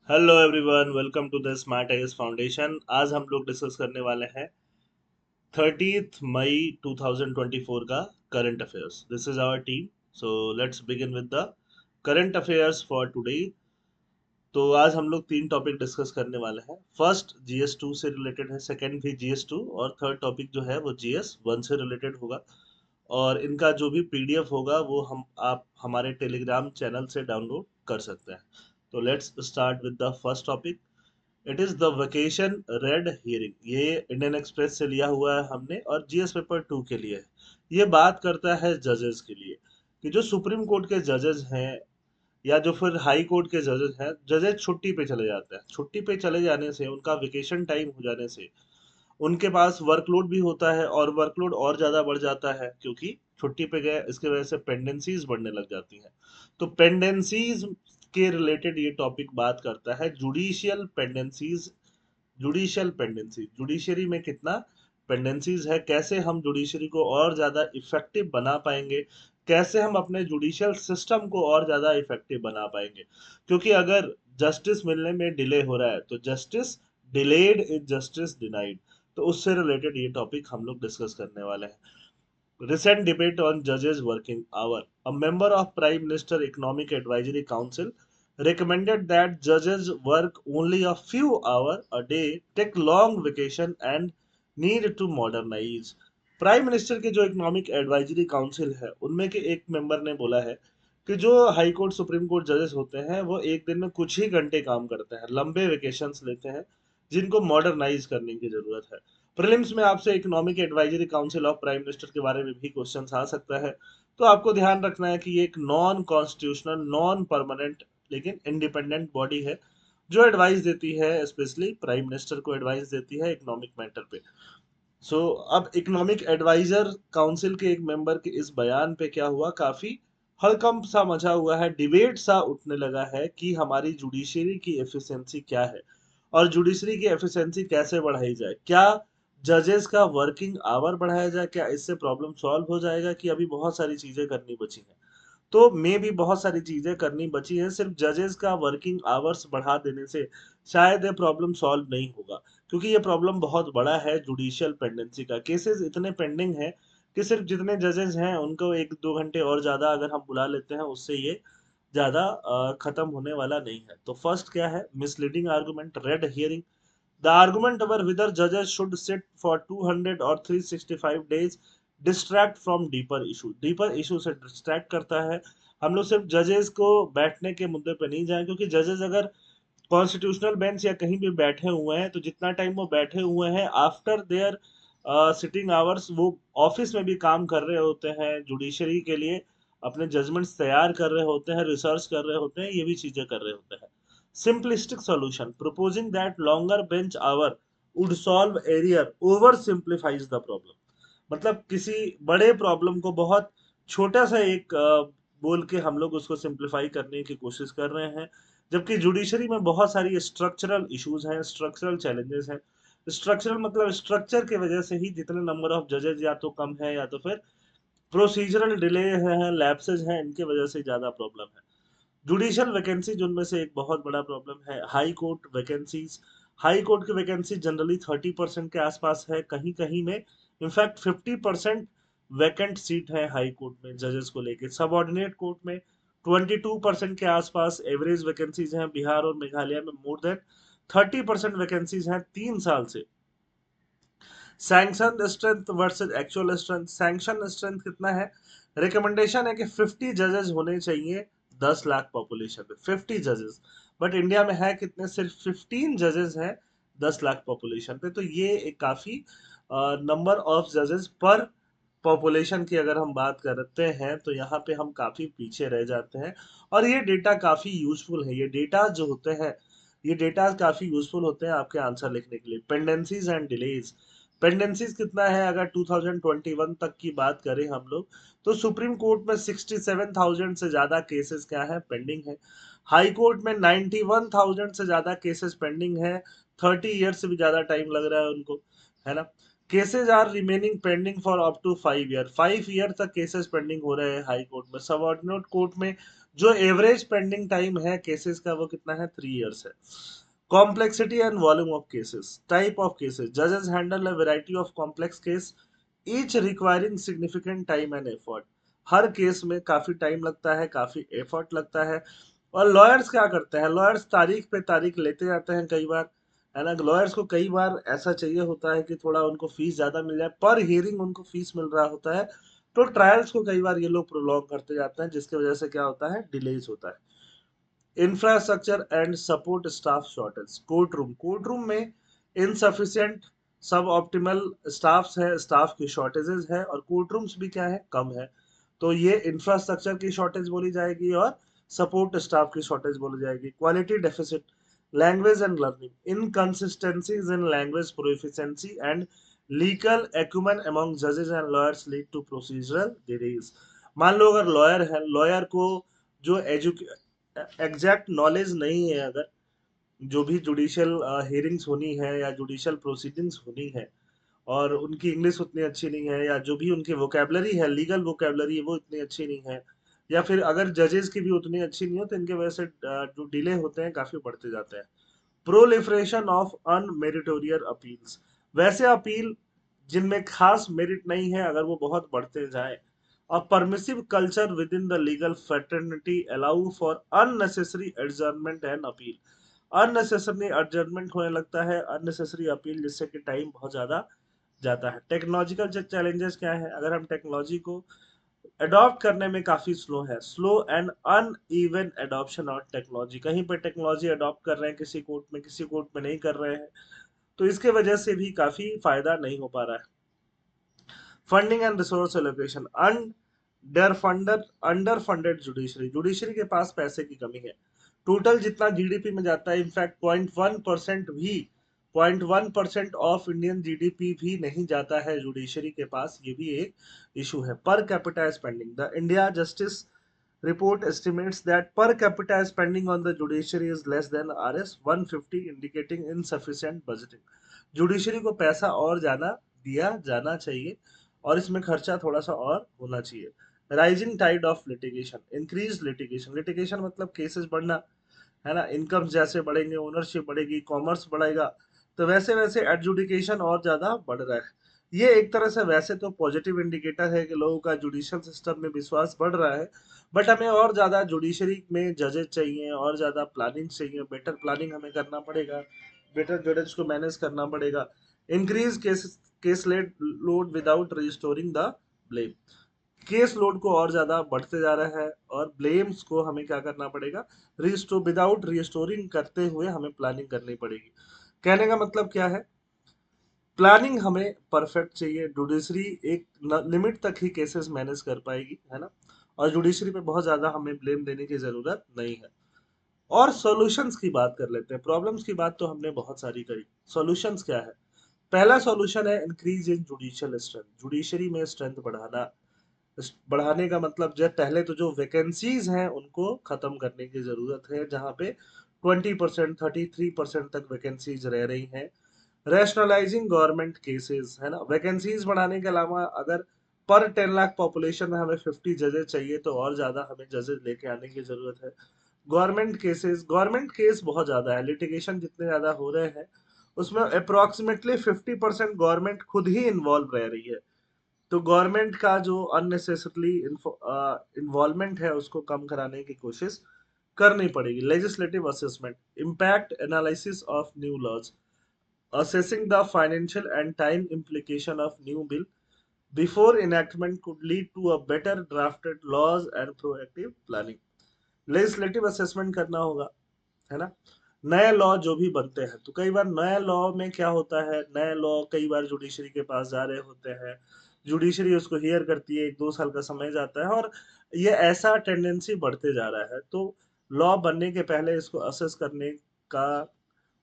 Hello everyone, welcome to the smart IAS foundation. आज हम लोग डिस्कस करने वाले हैं 30th मई 2024 का current affairs. This is our team, so let's begin with the current affairs for today. तो आज हम लोग तीन टॉपिक डिस्कस करने वाले हैं। फर्स्ट जीएस 2 से रिलेटेड है, सेकंड भी जीएस 2, और थर्ड टॉपिक जो है वो जीएस 1 से रिलेटेड होगा। और इनका जो भी पीडीएफ होगा वो आप हमारे टेलीग्राम चैनल से डाउनलोड कर सकते हैं। तो let's start with the first topic. It is the vacation red herring. ये इंडियन एक्सप्रेस से लिया हुआ है हमने, और जीएस पेपर 2 के लिए है। ये बात करता है जजेस के लिए, कि जो सुप्रीम कोर्ट के जजेस हैं या जो फिर हाई कोर्ट के जजेस हैं, जजेस छुट्टी पे चले जाते हैं। छुट्टी पे चले जाने से, उनका वेकेशन टाइम हो जाने से उनके पास वर्कलोड भी होता है, और वर्कलोड और ज्यादा बढ़ जाता है क्योंकि छुट्टी पे गए। इसकी वजह से पेंडेंसीज बढ़ने लग जाती हैं। तो पेंडेंसीज के रिलेटेड ये टॉपिक बात करता है जुडिशियल पेंडेंसीज। जुडिशियल पेंडेंसी, जुडिशरी में कितना पेंडेंसीज है, कैसे हम जुडिशरी को और ज्यादा इफेक्टिव बना पाएंगे, कैसे हम अपने जुडिशियल सिस्टम को और ज्यादा इफेक्टिव बना पाएंगे। क्योंकि अगर जस्टिस मिलने में डिले हो रहा है तो justice delayed is justice denied. तो उससे रिलेटेड ये टॉपिक हम लोग डिस्कस करने वाले हैं। Recent debate on judges' working hour. A member of Prime Minister Economic Advisory Council recommended that judges work only a few hours a day, take long vacation and need to modernize. Prime minister के जो economic advisory council है, उनमें के एक member ने बोला है कि जो हाई कोर्ट सुप्रीम कोर्ट जजेस होते हैं वो एक दिन में कुछ ही घंटे काम करते हैं, लंबे वेकेशंस लेते हैं, जिनको मॉडर्नाइज करने की जरूरत है। प्रीलिम्स में आपसे economic advisory council of prime minister के बारे में भी क्वेश्चन आ सकता है। तो आपको ध्यान रखना है कि ये एक नॉन कॉन्स्टिट्यूशनल, नॉन परमानेंट, लेकिन इंडिपेंडेंट बॉडी है, जो एडवाइस देती है, स्पेशली प्राइम मिनिस्टर को एडवाइस देती है इकोनॉमिक मैटर पे। अब इकोनॉमिक एडवाइजर काउंसिल के एक मेंबर के इस बयान पे क्या हुआ, काफी हड़कंप सा मचा हुआ है, डिबेट सा उठने लगा है कि हमारी जुडिशरी की एफिशिएंसी क्या है, और जुडिशरी की एफिशिएंसी कैसे बढ़ाई जाए। क्या जजेस का वर्किंग आवर बढ़ाया जाए, क्या इससे प्रॉब्लम सॉल्व हो जाएगा, कि अभी बहुत सारी चीजें करनी बची हैं। तो मे भी बहुत सारी चीजें करनी बची हैं, सिर्फ जजेस का वर्किंग आवर्स बढ़ा देने से शायद ये प्रॉब्लम सॉल्व नहीं होगा। क्योंकि ये प्रॉब्लम बहुत बड़ा है, जुडिशियल पेंडेंसी का। केसेस इतने पेंडिंग है कि सिर्फ जितने जजेस हैं उनको 1-2 घंटे और ज्यादा अगर हम बुला लेते हैं, उससे ये ज्यादा खत्म होने वाला नहीं है। तो फर्स्ट क्या है, misleading argument, red herring. The argument over whether जजेस शुड सिट फॉर 200 और 365 days distract from deeper issue. Deeper issue से डिस्ट्रैक्ट करता है। हम लोग सिर्फ जजेस को बैठने के मुद्दे पे नहीं जाए, क्योंकि जजेस अगर कॉन्स्टिट्यूशनल बेंच या कहीं भी बैठे हुए हैं तो जितना टाइम वो बैठे हुए हैं आफ्टर देयर सिटिंग आवर्स, वो ऑफिस में भी काम कर रहे होते हैं, जुडिशरी के लिए अपने जजमेंट्स तैयार कर रहे होते हैं, रिसर्च कर रहे होते हैं, ये भी चीजें कर रहे होते हैं। Simplistic solution, proposing that longer bench hour would solve arrear oversimplifies the problem. मतलब किसी बड़े प्रॉब्लम को बहुत छोटा सा एक बोल के हम लोग उसको सिंप्लीफाई करने की कोशिश कर रहे हैं। जबकि जुडिशरी में बहुत सारी स्ट्रक्चरल इश्यूज हैं, स्ट्रक्चरल चैलेंजेस हैं। स्ट्रक्चरल मतलब स्ट्रक्चर की वजह से ही जितने नंबर ऑफ जजेस या तो कम है, या तो फिर प्रोसीजरल डिले है, लैप्सेज हैं, इनके वजह से ज्यादा प्रॉब्लम है। जुडिशियल वैकेंसीज उनमें से एक बहुत बड़ा प्रॉब्लम है। High court vacancies, high court की वैकेंसी जनरली 30% के आसपास है, कहीं कहीं में इनफैक्ट 50% वैकेंट सीट है हाई कोर्ट में जजेस को लेके। सबऑर्डिनेट कोर्ट में 22% के आसपास एवरेज वैकेंसीज हैं। बिहार और मेघालय में मोर देन 30% वैकेंसीज हैं 3 साल से। Sanction strength versus actual strength. Sanction strength कितना है, रिकमेंडेशन है कि 50 जजेस होने चाहिए 10 लाख पॉपुलेशन में, 50 जजेस। बट इंडिया में है कितने, सिर्फ 15 जजेस हैं 10 लाख पॉपुलेशन पे। तो ये एक काफी नंबर ऑफ जजेस पर पॉपुलेशन की अगर हम बात करते हैं तो यहाँ पे हम काफी पीछे रह जाते हैं। और ये डेटा काफी यूजफुल है, ये डेटा जो होते हैं, ये डेटा काफी यूजफुल होते हैं आपके आंसर लिखने के लिए। पेंडेंसीज एंड डिलेज, पेंडेंसीज कितना है, अगर 2021 तक की बात करें हम लोग, तो सुप्रीम कोर्ट में 67,000 से ज्यादा केसेस क्या है, पेंडिंग है। हाई कोर्ट में 91,000 से ज्यादा केसेस पेंडिंग है। 30 ईयर से भी ज्यादा टाइम लग रहा है उनको, है ना। Cases are remaining pending for up to 5 year, 5 year तक केसेस पेंडिंग हो रहे हैं हाई कोर्ट में। सब ऑर्डिनेट कोर्ट में जो एवरेज पेंडिंग टाइम है केसेस का वो कितना है, 3 years है। Complexity and volume of cases, type of cases, जजेस handle a variety of complex case each requiring significant time and effort. हर केस में काफी टाइम लगता है, काफी एफर्ट लगता है। और लॉयर्स क्या करते हैं, लॉयर्स तारीख पे तारीख लेते जाते हैं कई बार, है ना। लॉयर्स को कई बार ऐसा चाहिए होता है कि थोड़ा उनको फीस ज्यादा मिल जाए, पर हियरिंग उनको फीस मिल रहा होता है, तो ट्रायल्स को कई बार ये लोग प्रोलॉन्ग करते जाते हैं, जिसकी वजह से क्या होता है, डिलेज होता है। Infrastructure and support staff shortage, court room में इनसफिशिएंट सब ऑप्टिमल स्टाफ्स है, स्टाफ की शॉर्टेजेस है, और कोर्ट रूम्स भी क्या है, कम है। तो ये इंफ्रास्ट्रक्चर की शॉर्टेज बोली जाएगी और सपोर्ट स्टाफ की शॉर्टेज बोली जाएगी। Quality deficit, language and learning, inconsistencies in language proficiency and legal acumen among जजेस and lawyers lead to procedural delays. मान लो अगर लॉयर है, लॉयर को जो एग्जैक्ट नॉलेज नहीं है, अगर जो भी जुडिशियल हियरिंग्स होनी है या जुडिशियल प्रोसीडिंग्स होनी है, और उनकी इंग्लिश उतनी अच्छी नहीं है, या जो भी उनकी वोकेबलरी है, लीगल वोकेबलरी है, वो इतनी अच्छी नहीं है, या फिर अगर जजेस की भी उतनी अच्छी नहीं हो, तो इनके वजह से जो डिले होते हैं काफी बढ़ते जाते हैं। प्रोलिफरेशन ऑफ अनमेरिटोरियर अपील्स, वैसे अपील जिनमें खास मेरिट नहीं है, अगर वो बहुत बढ़ते जाए। A permissive culture within the legal fraternity allow for unnecessary adjournment and appeal। Unnecessary adjournment होने लगता है, अननेसेसरी अपील, जिससे कि टाइम बहुत ज्यादा जाता है। टेक्नोलॉजिकल चैलेंजेस क्या है, अगर हम टेक्नोलॉजी को अडॉप्ट करने में काफी स्लो है, slow and uneven adoption of technology, कहीं पे टेक्नोलॉजी अडॉप्ट कर रहे हैं किसी कोर्ट में, किसी कोर्ट में नहीं कर रहे हैं, तो इसके वजह से भी काफी फायदा नहीं हो पा रहा है। Funding and resource allocation, under funded judiciary, judiciary के पास पैसे की कमी है। टोटल जितना जीडीपी में जाता है, इनफैक्ट 0.1% भी, 0.1% ऑफ इंडियन जीडीपी भी नहीं जाता है जुडिशरी के पास, ये भी एक इशू है। Per capita spending, the India justice report estimates that per capita spending on the judiciary is less than Rs 150, indicating insufficient budgeting। Judiciary को पैसा और ज्यादा दिया जाना चाहिए, और इसमें खर्चा थोड़ा सा और होना चाहिए। Rising tide of litigation, increase litigation, litigation मतलब केसेस बढ़ना, है ना। इनकम जैसे बढ़ेंगे, ओनरशिप बढ़ेगी, कॉमर्स बढ़ेगा, तो वैसे वैसे एडजुडिकेशन और ज्यादा बढ़ रहा है। ये एक तरह से वैसे तो पॉजिटिव इंडिकेटर है कि लोगों का जुडिशियल सिस्टम में विश्वास बढ़ रहा है, बट हमें और ज्यादा जुडिशरी में जजेस चाहिए, और ज्यादा प्लानिंग चाहिए, बेटर प्लानिंग हमें करना पड़ेगा, बेटर जजेस को मैनेज करना पड़ेगा। Increase case load without restoring the blame, case load को और ज्यादा बढ़ते जा रहा है, और ब्लेम्स को हमें क्या करना पड़ेगा, रिस्टोर विदाउट रिस्टोरिंग करते हुए हमें प्लानिंग करनी पड़ेगी। कहने का मतलब क्या है, प्लानिंग हमें परफेक्ट चाहिए, जुडिशरी एक लिमिट तक ही केसेस मैनेज कर पाएगी, है ना। और जुडिशरी पे बहुत ज्यादा हमें ब्लेम देने की जरूरत नहीं है। और सॉल्यूशंस की बात कर लेते हैं, प्रॉब्लम्स की बात तो हमने बहुत सारी करी, सॉल्यूशंस क्या है। पहला सॉल्यूशन है increase in judicial strength, judiciary में स्ट्रेंथ बढ़ाना। बढ़ाने का मतलब जब पहले तो जो वैकेंसीज हैं उनको खत्म करने की जरूरत है, जहां पे 20%, 33% तक वैकेंसीज रह रही हैं। रैशनलाइजिंग गवर्नमेंट केसेस, है ना। वैकेंसीज बढ़ाने के अलावा अगर पर 10 लाख पॉपुलेशन में हमें 50 जजेस चाहिए, तो और ज्यादा हमें जजेस लेके आने की जरूरत है। गवर्नमेंट केस बहुत ज्यादा है, लिटिगेशन जितने ज्यादा हो रहे हैं, उसमें अप्रोक्सीमेटली 50% गवर्नमेंट खुद ही इन्वॉल्व रह रही है। तो गवर्नमेंट का जो अननेसेसरली इन्वॉल्वमेंट है, उसको कम कराने की कोशिश करनी पड़ेगी। Legislative assessment, impact analysis of new laws, assessing the financial and time implication of new bill before enactment could lead to a better drafted laws and proactive planning। Legislative assessment करना होगा, है ना। नए लॉ जो भी बनते हैं, तो कई बार नए लॉ में क्या होता है, नए लॉ कई बार जुडिशरी के पास जा रहे होते हैं, जुडिशरी उसको हियर करती है, 1-2 साल का समय जाता है, और ये ऐसा टेंडेंसी बढ़ते जा रहा है। तो लॉ बनने के पहले इसको असेस करने का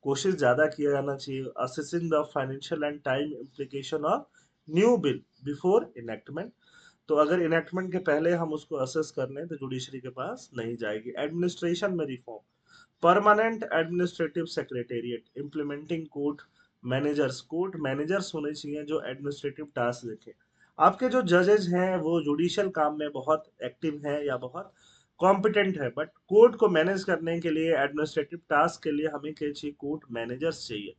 कोशिश ज्यादा किया जाना चाहिए। Assessing the financial and time implication of new bill before enactment, तो अगर इनेक्टमेंट के पहले हम उसको असेस कर लें, तो जुडिशरी के पास नहीं जाएगी। एडमिनिस्ट्रेशन में reform, permanent administrative secretariat, implementing court managers होने चाहिए जो एडमिनिस्ट्रेटिव टास्क देखें। आपके जो जजेस हैं वो जुडिशियल काम में बहुत एक्टिव हैं या बहुत कॉम्पिटेंट है, बट कोर्ट को मैनेज करने के लिए, एडमिनिस्ट्रेटिव टास्क के लिए हमें क्या चाहिए? कोर्ट मैनेजर्स चाहिए।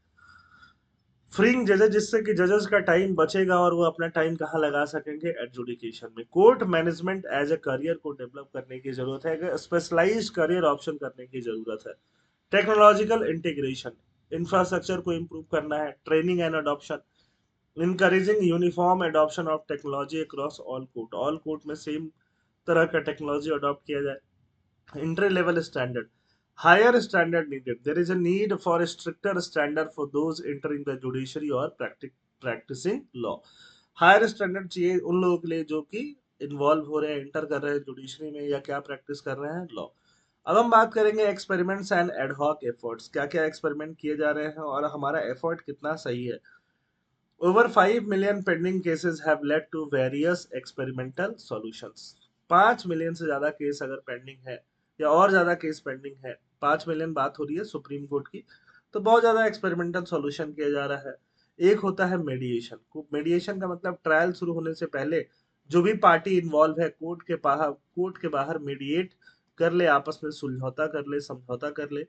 फ्रीइंग जजेस, जिससे कि जजेस का टाइम बचेगा और वो अपना टाइम कहाँ लगा सकेंगे? एडजुडिकेशन में। Court management as a career को डेवलप करने की जरूरत है, स्पेशलाइज्ड करियर ऑप्शन करने की जरूरत है। टेक्नोलॉजिकल इंटीग्रेशन, इंफ्रास्ट्रक्चर को इम्प्रूव करना है। Training and adoption, encouraging uniform adoption of technology across all court में सेम तरह का टेक्नोलॉजी अडॉप्ट किया जाए। entry level standard, higher standard needed, there is a need for a stricter standard for those entering the judiciary or practicing law। Higher standard चाहिए उन लोगों के लिए जो कि इन्वॉल्व हो रहे हैं, एंटर कर रहे हैं जुडिशरी में, या क्या प्रैक्टिस कर रहे हैं? लॉ। अब हम बात करेंगे एक्सपेरिमेंट्स एंड एडहॉक एफर्ट्स, क्या क्या एक्सपेरिमेंट किए जा रहे हैं और हमारा एफर्ट कितना सही है। Over 5 million pending cases have led to various experimental solutions। 5 million से ज्यादा केस अगर पेंडिंग है या और ज्यादा केस पेंडिंग है, 5 मिलियन बात हो रही है सुप्रीम कोर्ट की, तो बहुत ज्यादा एक्सपेरिमेंटल सॉल्यूशन किया जा रहा है। एक होता है मेडिएशन। मेडिएशन का मतलब ट्रायल शुरू होने से पहले जो भी पार्टी इन्वॉल्व है कोर्ट के बाहर मेडिएट कर ले, आपस में सुलझौता कर ले, समझौता कर ले,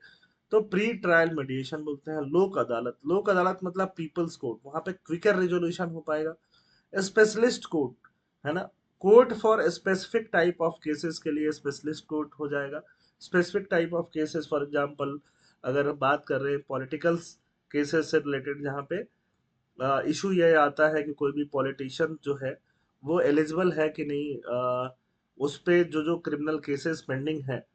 तो प्री ट्रायल मेडिएशन बोलते हैं। लोक अदालत, लोक अदालत मतलब पीपल्स कोर्ट, वहां पे क्विकर रेजोल्यूशन हो पाएगा। स्पेशलिस्ट कोर्ट है ना, court for specific type of cases के लिए स्पेशलिस्ट कोर्ट हो जाएगा। Specific type of cases, for example अगर बात कर रहे हैं पॉलिटिकल केसेस से रिलेटेड, जहाँ पे इशू ये आता है कि कोई भी पॉलिटिशियन जो है वो एलिजिबल है कि नहीं, उस पे जो जो क्रिमिनल केसेस पेंडिंग है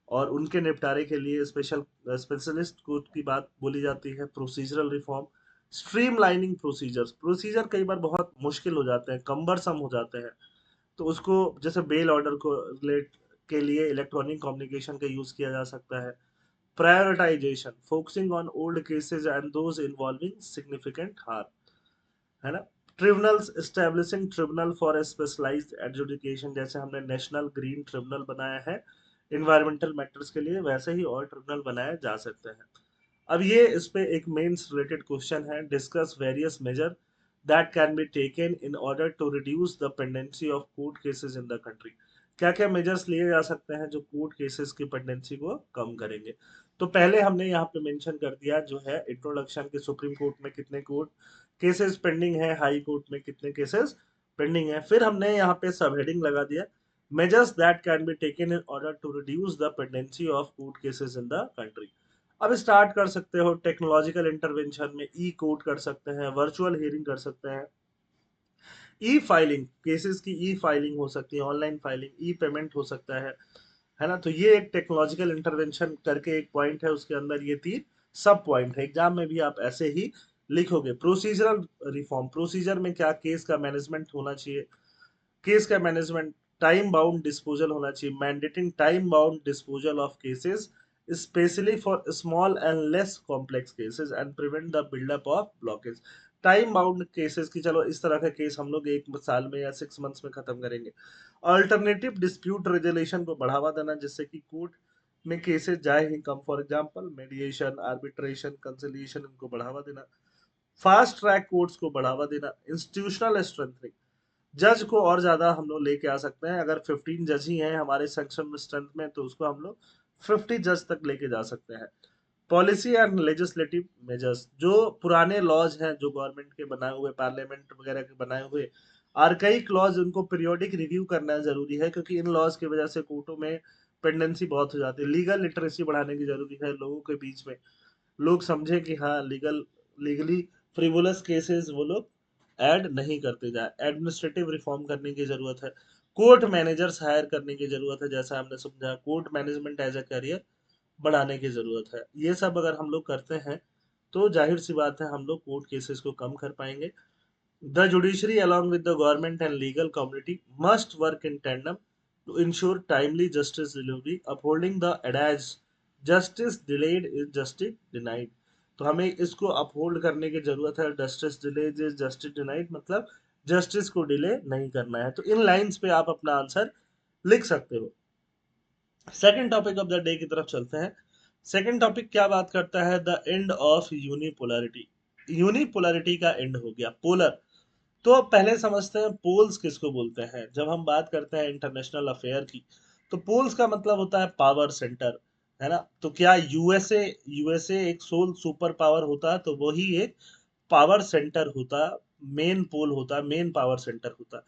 और उनके निपटारे के लिए स्पेशलिस्ट कोर्ट की बात बोली जाती है। Procedural reform, streamlining procedures, procedure कई बार बहुत मुश्किल हो जाते हैं, कम्बरसम हो जाते हैं, तो उसको जैसे बेल ऑर्डर को रिलेट के लिए इलेक्ट्रॉनिक कम्युनिकेशन का यूज किया जा सकता है। Prioritization, focusing on old cases and those involving significant harm, है ना। Tribunals, establishing tribunal for specialized adjudication, जैसे हमने नेशनल ग्रीन ट्रिब्यूनल बनाया है इन्वायरमेंटल मैटर्स के लिए, वैसे ही और ट्रिब्यूनल बनाए जा सकते हैं। अब ये इस पे एक मेंस रिलेटेड क्वेश्चन है। Discuss various measure that can be taken in order to reduce the pendency of court cases in the country. क्या क्या मेजर्स लिए जा सकते हैं जो कोर्ट केसेस की पेंडेंसी को कम करेंगे? तो पहले हमने यहाँ पे मेंशन कर दिया जो है इंट्रोडक्शन के, सुप्रीम कोर्ट में कितने कोर्ट केसेस पेंडिंग है, हाई कोर्ट में कितने केसेस पेंडिंग है। फिर हमने यहाँ पे सब हेडिंग लगा दिया, measures that can be taken in order to reduce the pendency of court cases in the country। अब स्टार्ट कर सकते हो टेक्नोलॉजिकल इंटरवेंशन में, ई कोर्ट कर सकते हैं, वर्चुअल हियरिंग कर सकते हैं, ई फाइलिंग, केसेस की ई फाइलिंग हो सकती है, ऑनलाइन फाइलिंग, ई पेमेंट हो सकता है ना। तो ये एक टेक्नोलॉजिकल इंटरवेंशन करके एक पॉइंट है, उसके अंदर ये 3 सब पॉइंट है। एग्जाम में भी आप ऐसे ही लिखोगे। प्रोसीजरल रिफॉर्म, प्रोसीजर में क्या केस का मैनेजमेंट होना चाहिए, केस का मैनेजमेंट, टाइम बाउंड डिस्पोजल होना चाहिए, mandating time bound disposal of cases specially for small and less complex cases and prevent the buildup of blockage. Time bound cases की, चलो इस तरह का केस हम लोग 1 साल में या 6 मंथ्स में खत्म करेंगे। अल्टरनेटिव डिस्प्यूट रेजोल्यूशन को बढ़ावा देना, जिससे कि कोर्ट में केसेस जाए ही कम, for example mediation, arbitration, conciliation, इनको बढ़ावा देना। फास्ट ट्रैक कोर्ट्स को बढ़ावा देना। इंस्टीट्यूशनल स्ट्रेंथनिंग, जज को और ज्यादा हम लोग लेके आ सकते हैं। अगर 15 जज ही हैं हमारे सेक्शन में स्ट्रेंथ में, तो उसको हम लोग 50 जज तक लेके जा सकते हैं। पॉलिसी एंड लेजिस्लेटिव मेजर्स, जो पुराने लॉज हैं जो गवर्नमेंट के बनाए हुए, पार्लियामेंट वगैरह के बनाए हुए आर्काइक लॉज, उनको पीरियोडिक रिव्यू करना जरूरी है, क्योंकि इन लॉज की वजह से कोर्टों में पेंडेंसी बहुत हो जाती है। लीगल लिटरेसी बढ़ाने की जरूरी है लोगों के बीच में, लोग समझे कि हाँ लीगली फ्रिवोलस केसेस वो लोग ऐड नहीं करते जाए। एडमिनिस्ट्रेटिव रिफॉर्म करने की जरूरत है। कोर्ट मैनेजर्स हायर करने की जरूरत है, जैसा हमने समझा court management as a career बढ़ाने की जरूरत है। ये सब अगर हम लोग करते हैं तो जाहिर सी बात है हम लोग कोर्ट केसेस को कम कर पाएंगे। The judiciary along with the government and legal community must work in tandem to ensure timely justice delivery, upholding the adage justice delayed is justice denied। तो हमें इसको अपहोल्ड करने की जरूरत है। Justice delayed is justice denied, मतलब justice को delay नहीं करना है। तो इन लाइंस पे आप अपना आंसर लिख सकते हो। Second topic of the day की तरफ चलते हैं। सेकंड टॉपिक क्या बात करता है? The end of unipolarity. Unipolarity का एंड हो गया। पोलर, तो अब पहले समझते हैं पोल्स किसको बोलते हैं। जब हम बात करते हैं इंटरनेशनल अफेयर की, तो पोल्स का मतलब होता है पावर सेंटर, है ना। तो क्या यूएसए यूएसए एक सोल सुपर पावर होता तो वही एक पावर सेंटर होता, मेन पोल होता, मेन पावर सेंटर होता।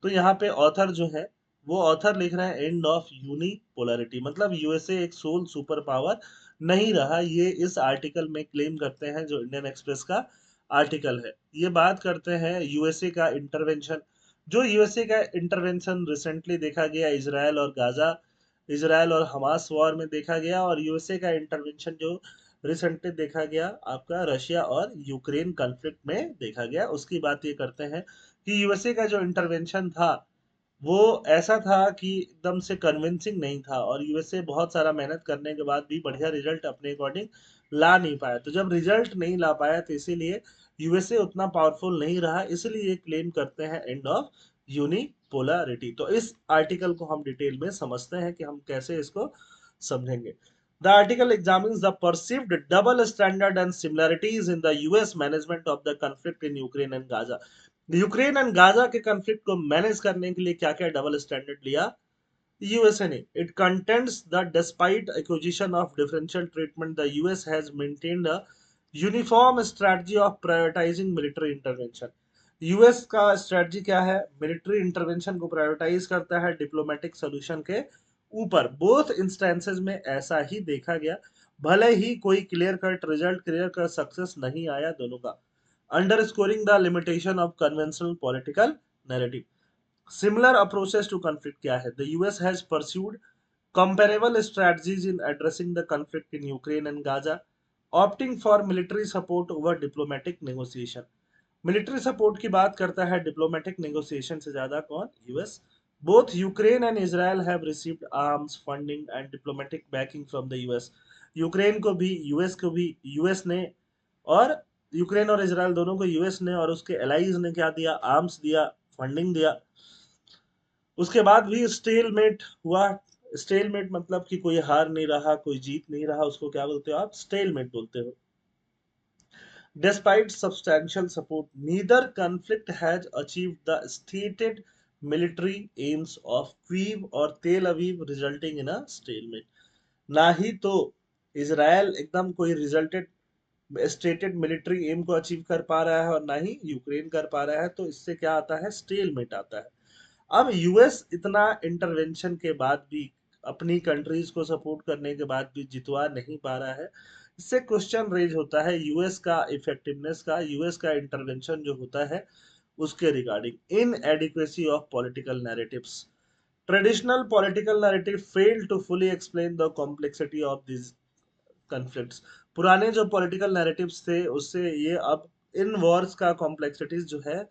तो यहाँ पे ऑथर जो है वो ऑथर लिख रहे हैं एंड ऑफ यूनिपोलैरिटी, मतलब यूएसए एक सोल सुपर पावर नहीं रहा, ये इस आर्टिकल में क्लेम करते हैं, जो इंडियन एक्सप्रेस का आर्टिकल है। ये बात करते हैं यूएसए का इंटरवेंशन, जो यूएसए का इंटरवेंशन रिसेंटली देखा गया इजराइल और गाजा, इजराइल और हमास वॉर में देखा गया, और यूएसए का इंटरवेंशन जो रिसेंटली देखा गया आपका रशिया और यूक्रेन कॉन्फ्लिक्ट में देखा गया, उसकी बात ये करते हैं कि यूएसए का जो इंटरवेंशन था वो ऐसा था कि एकदम से कन्विंसिंग नहीं था, और यूएसए बहुत सारा मेहनत करने के बाद भी बढ़िया रिजल्ट अपने अकॉर्डिंग ला नहीं पाया। तो जब रिजल्ट नहीं ला पाया तो इसीलिए यूएसए उतना पावरफुल नहीं रहा, इसलिए ये क्लेम करते हैं एंड ऑफ यूनिपोलैरिटी। तो इस आर्टिकल को हम डिटेल में समझते हैं कि हम कैसे इसको समझेंगे। The article examines the perceived double standard and similarities in the US management of the conflict in Ukraine and Gaza. Ukraine and Gaza के कॉन्फ्लिक्ट को मैनेज करने के लिए क्या क्या डबल स्टैंडर्ड लिया यूएसए ने। It contents the despite acquisition of differential treatment the US has maintained a uniform strategy of prioritising military intervention. US का स्ट्रेटजी क्या है, मिलिट्री इंटरवेंशन को प्रायोरिटाइज करता है डिप्लोमेटिक सोल्यूशन के ऊपर। बोथ इंस्टेंसेस में ऐसा ही देखा गया, भले ही कोई clear cut result, clear cut success नहीं आया दोनों का। underscoring the limitation of conventional political narrative. Similar approaches to conflict क्या है? The US has pursued comparable strategies in addressing the conflict in Ukraine and Gaza, opting for military support over diplomatic negotiation. Military support की बात करता है diplomatic negotiation से ज्यादा कौन, US. Both Ukraine and Israel have received arms funding and diplomatic banking from the US. Ukraine को भी US ने, और यूक्रेन और इजराइल दोनों को यूएस ने और उसके एलाइज ने क्या दिया, आर्म्स दिया, फंडिंग दिया। उसके बाद भी स्टेलमेट हुआ। स्टेलमेट मतलब कि कोई हार नहीं रहा, कोई जीत नहीं रहा, उसको क्या बोलते हो आप, स्टेलमेट बोलते हो। Despite substantial support, neither conflict has achieved the stated military aims of Kyiv or Tel Aviv, resulting in a stalemate. ना ही तो इसराइल एकदम कोई रिजल्टेड स्टेटेड मिलिट्री एम को अचीव कर पा रहा है, और ना ही यूक्रेन कर पा रहा है, तो इससे क्या आता है, स्टेलमेट आता है। अब यूएस इतना इंटरवेंशन के बाद भी, अपनी कंट्रीज को सपोर्ट करने के बाद भी जितवा नहीं पा रहा है। इससे क्वेश्चन रेज होता है यूएस का इफेक्टिवनेस का, यूएस का इंटरवेंशन जो होता है उसके regarding. Inadequacy of political narratives, traditional political narrative fail to fully explain the complexity of this conflicts. पुराने जो पॉलिटिकल नैरेटिव्स थे उससे ये अब इन वॉर्स का कॉम्प्लेक्सिटीज जो है,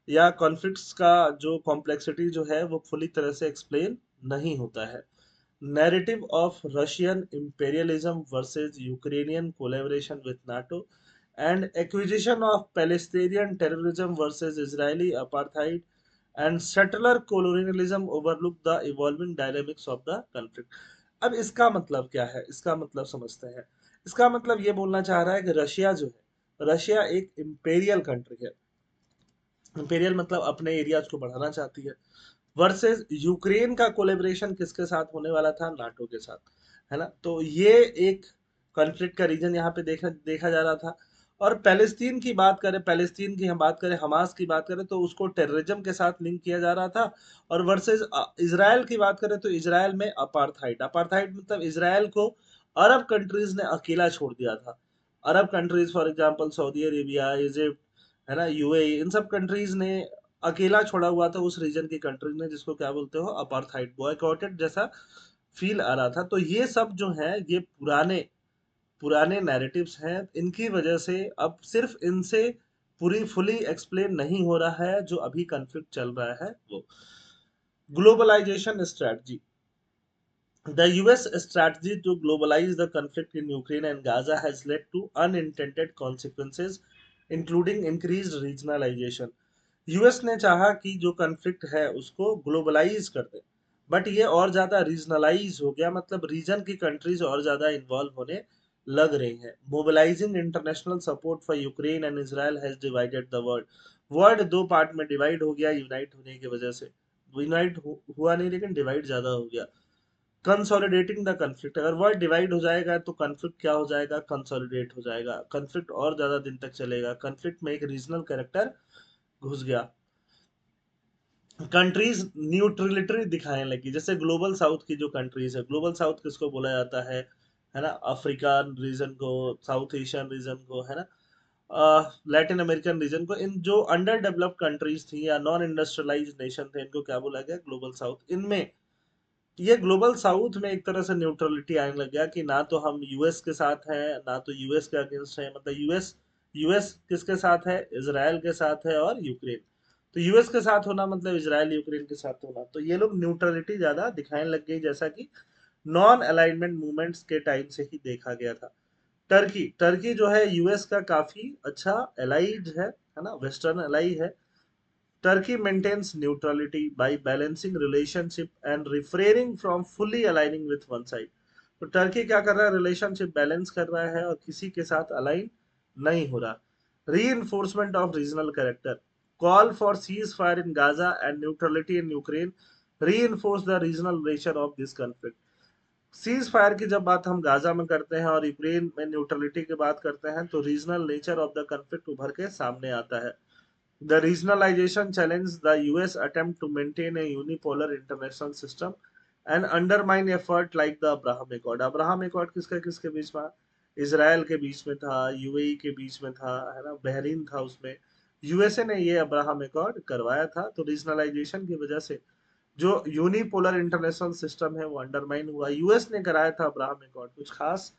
या कॉन्फ्लिक्ट्स का जो कॉम्प्लेक्सिटी जो है वो फुली तरह से एक्सप्लेन नहीं होता है। Narrative of Russian imperialism versus Ukrainian collaboration with NATO and acquisition of Palestinian terrorism versus Israeli apartheid and settler colonialism overlook the evolving dynamics of the conflict. अब इसका मतलब क्या है, इसका मतलब समझते हैं। इसका मतलब ये बोलना चाह रहा है कि रशिया जो है, रशिया एक इंपेरियल कंट्री है। इंपेरियल मतलब अपने एरियाज को बढ़ाना चाहती है। वर्सेस यूक्रेन का कोलेबरेशन किसके साथ होने वाला था, नाटो के साथ, है ना। तो ये एक कॉन्फ्लिक्ट का रीजन यहाँ पे देखा देखा जा रहा था। और पैलेस्तीन की बात करें, पैलेस्तीन की हम बात करें, हमास की बात करें, तो उसको टेररिज्म के साथ लिंक किया जा रहा था। और वर्सेस इसराइल की बात करें तो इसराइल में अपार्थाइड, अपार्थाइड मतलब इसराइल को अरब कंट्रीज ने अकेला छोड़ दिया था। अरब countries for example Saudi Arabia, Egypt, है ना, यूएई, इन सब कंट्रीज ने अकेला छोड़ा हुआ था उस रीजन की कंट्रीज ने, जिसको क्या बोलते हो, अपार्थाइड, बॉयकॉटेड जैसा फील आ रहा था। तो ये सब जो है ये पुराने पुराने नैरेटिव्स हैं, इनकी वजह से अब सिर्फ इनसे पूरी फुली एक्सप्लेन नहीं हो रहा है जो अभी कॉन्फ्लिक्ट चल रहा है वो। Globalisation strategy, the US strategy to globalize the conflict in Ukraine and Gaza has led to unintended consequences, including increased regionalization. US ने चाहा कि जो कॉन्फ्लिक्ट है उसको ग्लोबलाइज कर दे, बट ये और ज्यादा रीजनलाइज हो गया, मतलब रीजन की कंट्रीज और ज्यादा इन्वॉल्व होने लग रही हैं। Mobilising international support for Ukraine and Israel has divided the world. World दो पार्ट में डिवाइड हो गया यूनाइट होने की वजह से। यूनाइट हुआ नहीं लेकिन डिवाइड ज्यादा हो गया। कंसोलिडेटिंग द कन्फ्लिक्ट, अगर वर्ल्ड डिवाइड हो जाएगा तो कन्फ्लिक्ट क्या हो जाएगा, कंसोलिडेट हो जाएगा, कन्फ्लिक्ट और ज्यादा दिन तक चलेगा, कन्फ्लिक्ट में एक रीजनल कैरेक्टर घुस गया, कंट्रीज न्यूट्रलिटी दिखाने लगी, जैसे ग्लोबल साउथ की जो कंट्रीज है, ग्लोबल साउथ किसको बोला जाता है ना, अफ्रीकन रीजन को, साउथ एशियन रीजन को, है ना, लैटिन अमेरिकन रीजन को, इन जो अंडर डेवलप्ड कंट्रीज थी या नॉन इंडस्ट्रियलाइज्ड नेशन थे, इनको क्या बोला गया, ग्लोबल साउथ। इनमें ये ग्लोबल साउथ में एक तरह से न्यूट्रलिटी आने लग गया कि ना तो हम यूएस के साथ हैं ना तो यूएस के अगेंस्ट है, मतलब यूएस यूएस किसके साथ है, इसराइल के साथ है और यूक्रेन, तो यूएस के साथ होना मतलब इसराइल यूक्रेन के साथ होना, तो ये लोग न्यूट्रलिटी ज्यादा दिखाने लग गई, जैसा कि नॉन अलाइनमेंट मूवमेंट्स के टाइम से ही देखा गया था। टर्की टर्की जो है यूएस का काफी अच्छा एलाइड है ना, वेस्टर्न एलाई है। Turkey maintains neutrality by balancing relationship and refraining from fully aligning with one side. तो टर्की क्या कर रहा है, रिलेशनशिप बैलेंस कर रहा है और किसी के साथ अलाइन नहीं हो रहा। Reinforcement of regional character, call for cease fire in Gaza and neutrality in Ukraine reinforce the regional nature of this conflict. Cease fire की जब बात हम गाजा में करते हैं और यूक्रेन में न्यूट्रलिटी की बात करते हैं तो regional nature of the conflict उभर के सामने आता है। The regionalization challenged the US attempt to maintain a unipolar international system and undermine effort like the Abraham Accord. Abraham Accord किसके किसके बीच में, इसराइल के बीच में था, यूएई के बीच में था, है ना, बहरीन था, उसमें यूएसए ने ये अब्राहम एकॉर्ड करवाया था। तो रीजनलाइजेशन की वजह से जो यूनिपोलर इंटरनेशनल सिस्टम है वो अंडरमाइन हुआ। यूएस ने कराया था अब्राहम एकॉर्ड, कुछ खास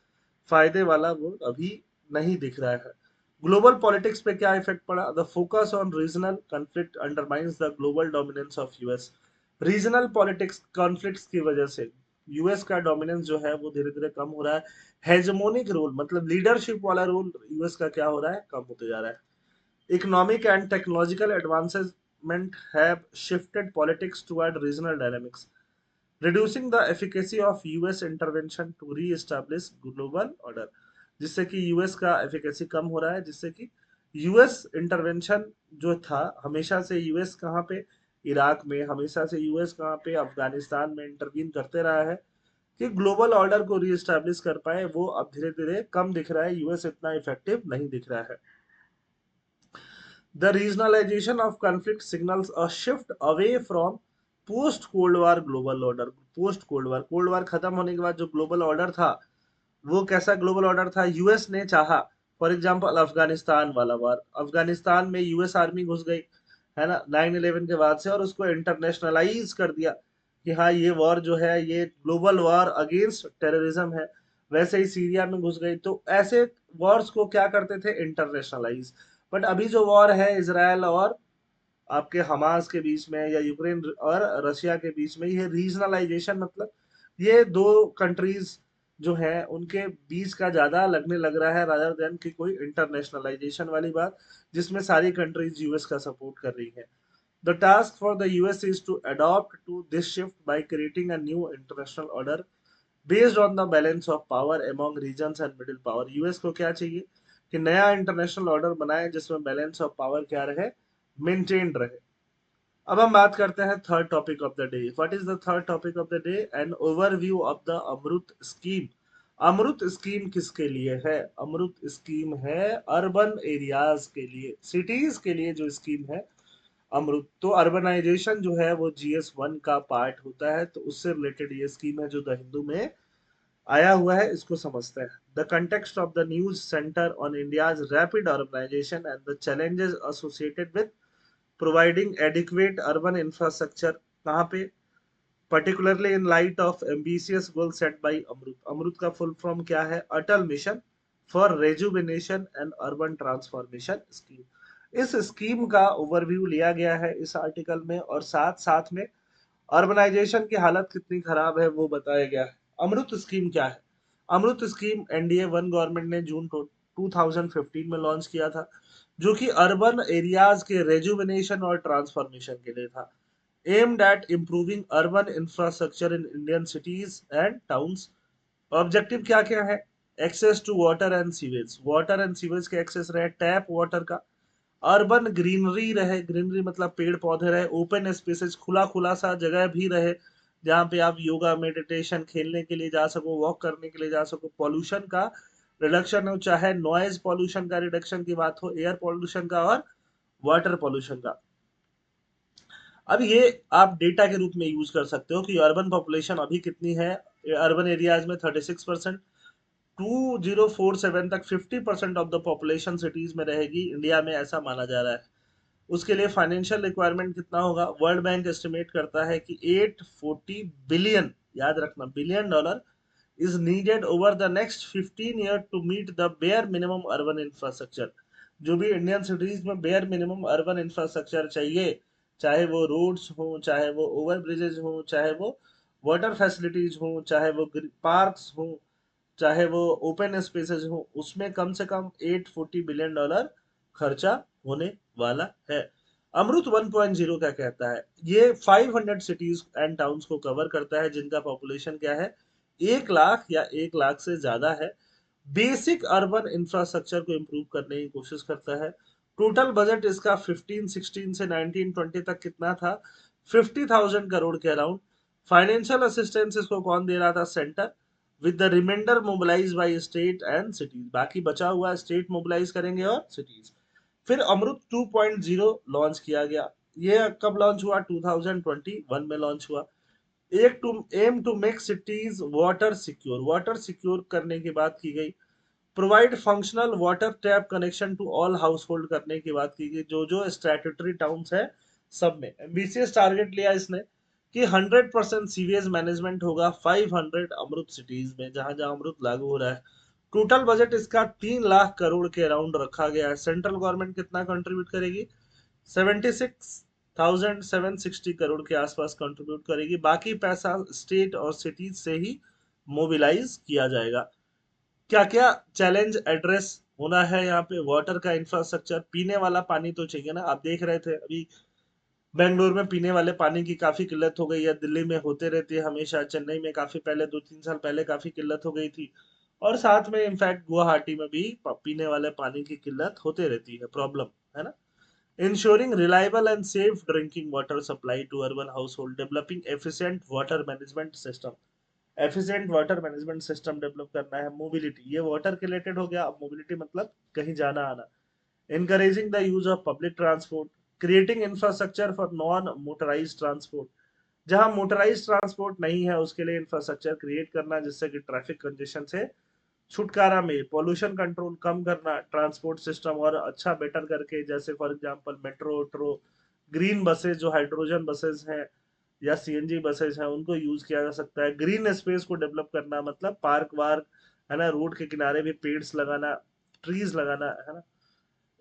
फायदे वाला वो अभी नहीं दिख रहा है। ग्लोबल पॉलिटिक्स पे क्या इफेक्ट पड़ा, the focus on regional conflict undermines the global dominance of US. Regional politics conflicts की वजह से यूएस का डोमिनेंस जो है वो धीरे धीरे कम हो रहा है। हेजमोनिक रोल मतलब लीडरशिप वाला रोल यूएस का क्या हो रहा है, कम होते जा रहा है। Economic and technological advancement have shifted politics toward regional dynamics, reducing the efficacy of US intervention to re-establish global order। जिससे कि यूएस का एफिकेसी कम हो रहा है, जिससे कि यूएस इंटरवेंशन जो था, हमेशा से यूएस कहाँ पे, इराक में, हमेशा से यूएस कहाँ पे, अफगानिस्तान में इंटरवीन करते रहा है कि ग्लोबल ऑर्डर को रीएस्टैब्लिश कर पाए, वो अब धीरे धीरे कम दिख रहा है, यूएस इतना इफेक्टिव नहीं दिख रहा है। The regionalization of conflict signals a shift away from post Cold War global order। Post cold war खत्म होने के बाद जो ग्लोबल ऑर्डर था वो कैसा ग्लोबल ऑर्डर था, यूएस ने चाहा, फॉर एग्जांपल अफगानिस्तान वाला वार, अफगानिस्तान में यूएस आर्मी घुस गई, है ना, 9/11 के बाद से, और उसको इंटरनेशनलाइज कर दिया कि हाँ ये वॉर जो है ये ग्लोबल वॉर अगेंस्ट टेररिज्म है। वैसे ही सीरिया में घुस गई, तो ऐसे वॉर्स को क्या करते थे, इंटरनेशनलाइज। बट अभी जो वॉर है इसराइल और आपके हमास के बीच में या यूक्रेन और रशिया के बीच में, ये रीजनलाइजेशन मतलब ये दो कंट्रीज जो है उनके बीच का ज्यादा लगने लग रहा है, रादर देन कि कोई इंटरनेशनलाइजेशन वाली बात जिसमें सारी कंट्रीज यूएस का सपोर्ट कर रही है। The task for the US is to adopt to this shift by creating a new international order based on the balance of power among regions and middle power. US को क्या चाहिए कि नया international order बनाए जिसमें balance of power क्या रहे, maintain रहे। अब हम बात करते हैं third topic of the day. What is the third topic of the day, an overview of the Amrut scheme. Amrut scheme किसके लिए है, अमृत स्कीम है अर्बन एरियाज के लिए, सिटीज के लिए जो स्कीम है अमृत। तो अर्बनाइजेशन जो है वो GS1 का पार्ट होता है, तो उससे रिलेटेड ये स्कीम है जो द हिंदू में आया हुआ है, इसको समझते हैं। The context of the news center on India's rapid urbanization and the challenges associated with providing adequate urban infrastructure. कहाँ पे, particularly in light of ambitious goal set by AMRUT. AMRUT का फुल फॉर्म क्या है, Atal mission for rejuvenation and urban transformation scheme. इस scheme का overview लिया गया है इस आर्टिकल में, और साथ साथ में अर्बनाइजेशन की हालत कितनी खराब है वो बताया गया है। अमृत स्कीम क्या है, Amrut scheme NDA one government ने जून 2015 में लॉन्च किया था, जो कि अर्बन एरियाज के रेजुविनेशन और ट्रांसफॉर्मेशन के लिए था। Aimed at improving urban infrastructure in Indian cities and towns. Objective क्या क्या है, access to water and sewage, water and sewage के एक्सेस रहे, टैप वाटर का, अर्बन ग्रीनरी रहे, ग्रीनरी मतलब पेड़ पौधे रहे, ओपन स्पेसेस खुला खुला सा जगह भी रहे जहाँ पे आप योगा मेडिटेशन खेलने के लिए जा सको, वॉक करने के लिए जा सको, पॉल्यूशन का रिडक्शन हो, चाहे नॉइज पॉल्यूशन का रिडक्शन की बात हो, एयर पॉल्यूशन का और वाटर पॉल्यूशन का। अब ये आप डेटा के रूप में यूज कर सकते हो कि अर्बन पॉपुलेशन अभी कितनी है। अर्बन एरियाज में 36%, 2047 तक 50% ऑफ द पॉपुलेशन सिटीज में रहेगी इंडिया में, ऐसा माना जा रहा है। उसके लिए फाइनेंशियल रिक्वायरमेंट कितना होगा, वर्ल्ड बैंक एस्टिमेट करता है कि 840 बिलियन, याद रखना billion dollar, is needed over the next 15 years to meet the bare minimum urban infrastructure। जो भी इंडियन सिटीज में बेयर मिनिमम अर्बन इंफ्रास्ट्रक्चर चाहिए, चाहे वो रोड्स हो, चाहे वो ओवर ब्रिजेज हो, चाहे वो वाटर फैसिलिटीज हो, चाहे वो पार्क्स हो, चाहे वो ओपन स्पेसेस हो, उसमें कम से कम 840 बिलियन डॉलर खर्चा होने वाला है। अमृत 1.0 क्या कहता है, ये 500 सिटीज एंड टाउन्स को कवर करता है जिनका पॉपुलेशन क्या है, 1 लाख या 1 लाख से ज्यादा है। बेसिक अर्बन इंफ्रास्ट्रक्चर को इम्प्रूव करने की कोशिश करता है। टोटल बजट इसका 15-16 से 19-20 तक कितना था, 50,000 करोड़ के अराउंड। फाइनेंशियल असिस्टेंस इसको कौन दे रहा था, centre, with the remainder mobilise by state and cities, बाकी बचा हुआ स्टेट मोबिलाइज करेंगे और सिटीज। फिर अमृत 2.0 लॉन्च किया गया। ये कब लॉन्च हुआ, 2021 में लॉन्च हुआ। एक to aim to make cities water secure, water secure करने की बात की गई। Provide functional water tap connection to all household करने की बात की गई, जो जो स्टैट्यूटरी टाउन्स है सब में। एम्बिशियस टारगेट लिया इसने कि 100% सीवेज मैनेजमेंट होगा 500 अमृत सिटीज में, जहां जहां अमृत लागू हो रहा है। टोटल बजट इसका 3 लाख करोड़ के अराउंड रखा गया है। सेंट्रल गवर्नमेंट कितना कंट्रीब्यूट करेगी, 76,760 करोड़ के आसपास कंट्रीब्यूट करेगी। बाकी पैसा स्टेट और सिटीज से ही मोबिलाइज किया जाएगा। क्या क्या चैलेंज एड्रेस होना है यहाँ पे, वाटर का इंफ्रास्ट्रक्चर, पीने वाला पानी तो चाहिए ना। आप देख रहे थे अभी बेंगलोर में पीने वाले पानी की काफी किल्लत हो गई है, दिल्ली में होते रहती है हमेशा, चेन्नई में काफी पहले 2-3 साल पहले काफी किल्लत हो गई थी, और साथ में इनफैक्ट गुवाहाटी में भी पीने वाले पानी की किल्लत होते रहती है, प्रॉब्लम है ना। Ensuring reliable and safe drinking water supply to urban household, developing efficient water management system, efficient water management system develop करना है। मोबिलिटी, ये वाटर के रिलेटेड हो गया। अब मोबिलिटी मतलब कहीं जाना आना। encouraging the use of public transport, creating infrastructure for non motorized transport, जहां मोटराइज ट्रांसपोर्ट नहीं है उसके लिए इंफ्रास्ट्रक्चर क्रिएट करना जिससे कि ट्रैफिक कंजेशन से छुटकारा मिले, पॉल्यूशन कंट्रोल कम करना, ट्रांसपोर्ट सिस्टम और अच्छा बेटर करके, जैसे फॉर एग्जांपल मेट्रो ट्रो, ग्रीन बसेस जो हाइड्रोजन बसेस हैं या सीएनजी बसेस हैं उनको यूज किया जा सकता है। ग्रीन स्पेस को डेवलप करना मतलब पार्क वार्क है ना, रोड के किनारे भी पेड्स लगाना, ट्रीज लगाना है ना,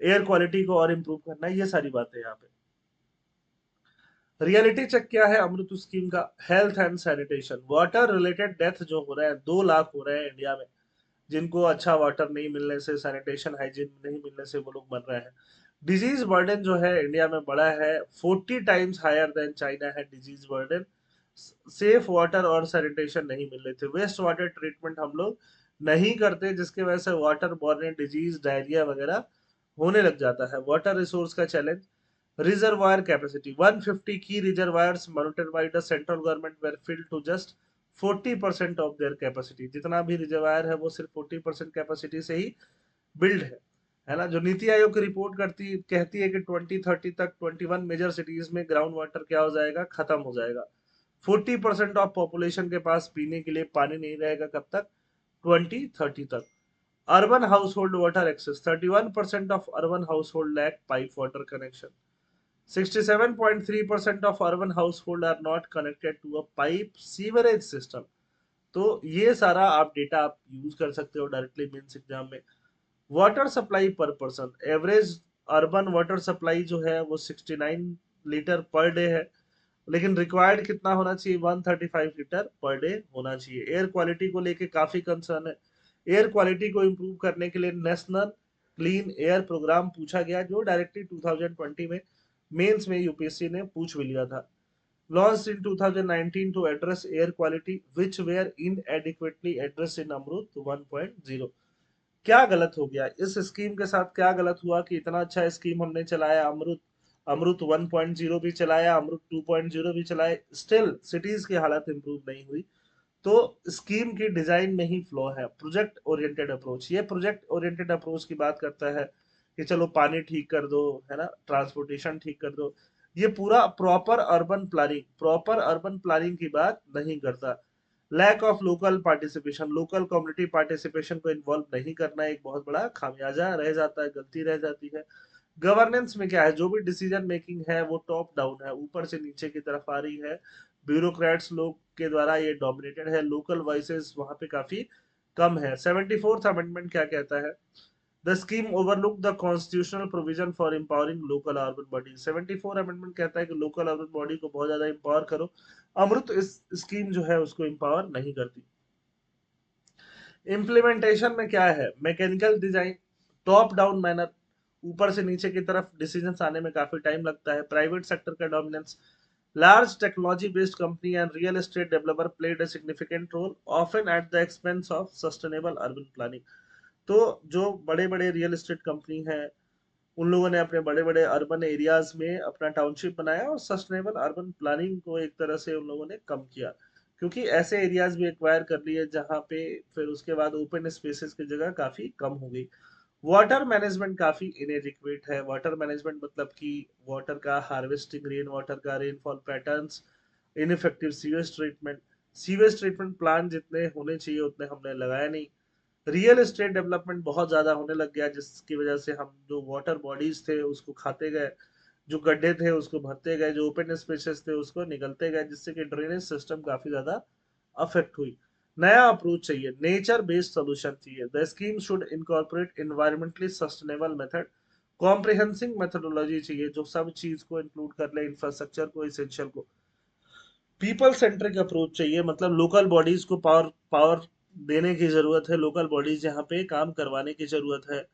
एयर क्वालिटी को और इम्प्रूव करना, ये सारी बातें यहाँ पे। रियलिटी चेक क्या है अमृत स्कीम का, health and sanitation, water related death जो हो रहे हैं 2 लाख हो रहे हैं इंडिया में, जिनको अच्छा वाटर नहीं मिलने से, सैनिटेशन हाइजीन नहीं मिलने से वो लोग मर रहे हैं। डिजीज बर्डन जो है इंडिया में बड़ा है, 40 टाइम्स हायर देन चाइना है डिजीज बर्डन। सेफ वाटर और सैनिटेशन नहीं मिल रहे थे, वेस्ट वाटर ट्रीटमेंट हम लोग नहीं करते, जिसकी वजह से वाटर बॉर्न डिजीज डायरिया वगैरह होने लग जाता है। वाटर रिसोर्स का challenge, reservoir capacity, 150 key reservoirs monitored by the central government were filled to just 40% of their capacity. जितना भी रिजर्वायर है वो सिर्फ 40% कैपेसिटी से ही बिल्ड है ना। जो नीति आयोग की रिपोर्ट करती कहती है कि 2030 तक 21 मेजर सिटीज में ग्राउंड वाटर क्या हो जाएगा, खत्म हो जाएगा। 40% ऑफ पॉपुलेशन के पास पीने के लिए पानी नहीं रहेगा, कब तक, 2030 तक। Urban household water access, 31% of urban household lack pipe water connection, 67.3% of urban households are not connected to a pipe sewerage system। तो ये सारा आप डेटा आप यूज कर सकते हो डायरेक्टली मेंस एग्जाम में। वाटर सप्लाई पर person, average urban water supply जो है वो 69 लीटर पर डे है, लेकिन रिक्वायर्ड कितना होना चाहिए, 135 लीटर पर डे होना चाहिए। एयर क्वालिटी को लेके काफी कंसर्न है। एयर क्वालिटी को इम्प्रूव करने के लिए नेशनल क्लीन एयर प्रोग्राम पूछा गया, जो डायरेक्टली 2020 में मेंस में यूपीएससी ने पूछ भी लिया था। Launch in 2019 to address air quality which were inadequately address in AMRUT 1.0। क्या गलत हो गया इस स्कीम के साथ, क्या गलत हुआ कि इतना अच्छा स्कीम हमने चलाया अमृत, अमृत 1.0 भी चलाया, अमृत 2.0 भी चलाए, स्टिल सिटीज की हालत इंप्रूव नहीं हुई। तो स्कीम की डिजाइन में ही फ्लॉ है। प्रोजेक्ट ओरिएंटेड अप्रोच, ये प्रोजेक्ट ओरिएंटेड अप्रोच की बात करता है कि चलो पानी ठीक कर दो, है ना, ट्रांसपोर्टेशन ठीक कर दो। ये पूरा प्रॉपर अर्बन प्लानिंग की बात नहीं करता। Lack of local participation, local community participation को इन्वॉल्व नहीं करना एक बहुत बड़ा खामियाजा रह जाता है, गलती रह जाती है। गवर्नेंस में क्या है, जो भी डिसीजन मेकिंग है वो टॉप डाउन है, ऊपर से नीचे की तरफ आ रही है। ब्यूरोक्रेट्स लोग के द्वारा ये डोमिनेटेड है, लोकल वॉइसेस वहां पे काफी कम है। 74th अमेंडमेंट क्या कहता है? The scheme overlook the constitutional provision for empowering local urban body. 74 amendment कहता है कि लोकल अर्बन बॉडी को बहुत ज्यादा एम्पावर करो। अमृत इस स्कीम जो है उसको एम्पावर नहीं करती। इम्प्लीमेंटेशन में क्या है? Mechanical design, top down manner, ऊपर से नीचे की तरफ डिसीजंस आने में काफी टाइम लगता है। प्राइवेट सेक्टर का dominance, large technology based company and real estate developer played a significant role often at the expense of sustainable urban planning. तो जो बड़े बड़े रियल एस्टेट कंपनी है, उन लोगों ने अपने बड़े बड़े अर्बन एरियाज में अपना टाउनशिप बनाया और सस्टेनेबल अर्बन प्लानिंग को एक तरह से उन लोगों ने कम किया, क्योंकि ऐसे एरियाज भी एक्वायर कर लिए जहाँ पे फिर उसके बाद ओपन स्पेसेस की जगह काफी कम हो गई। वाटर मैनेजमेंट काफी इनएडिक्वेट है। वाटर मैनेजमेंट मतलब कि वाटर का हार्वेस्टिंग, रेन वाटर का rainfall patterns, ineffective sewage treatment plant जितने होने चाहिए उतने हमने लगाया नहीं। रियल एस्टेट डेवलपमेंट बहुत ज्यादा होने लग गया, जिसकी वजह से हम जो वाटर बॉडीज थे उसको खाते गए, जो गड्ढे थे उसको भरते गए, जो ओपन स्पेसेस थे उसको निकलते गए, जिससे कि ड्रेनेज सिस्टम काफी ज्यादा अफेक्ट हुई। नया अप्रोच चाहिए, नेचर बेस्ड सोल्यूशन चाहिए। The scheme should incorporate environmentally sustainable method, comprehensive methodology चाहिए जो सब चीज को इंक्लूड कर ले, इंफ्रास्ट्रक्चर को, इसेंशियल को। पीपल सेंट्रिक अप्रोच चाहिए, मतलब लोकल बॉडीज को पावर पावर देने की जरूरत है, लोकल बॉडीज यहाँ पे काम करवाने की जरूरत है।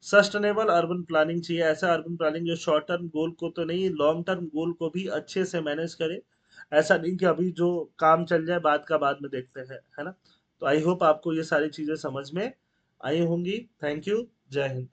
सस्टेनेबल अर्बन प्लानिंग चाहिए, ऐसा अर्बन प्लानिंग जो शॉर्ट टर्म गोल को तो नहीं, लॉन्ग टर्म गोल को भी अच्छे से मैनेज करे। ऐसा नहीं कि अभी जो काम चल जाए बाद का बाद में देखते हैं, है ना। तो आई होप आपको ये सारी चीजें समझ में आई होंगी। Thank you. जय हिंद।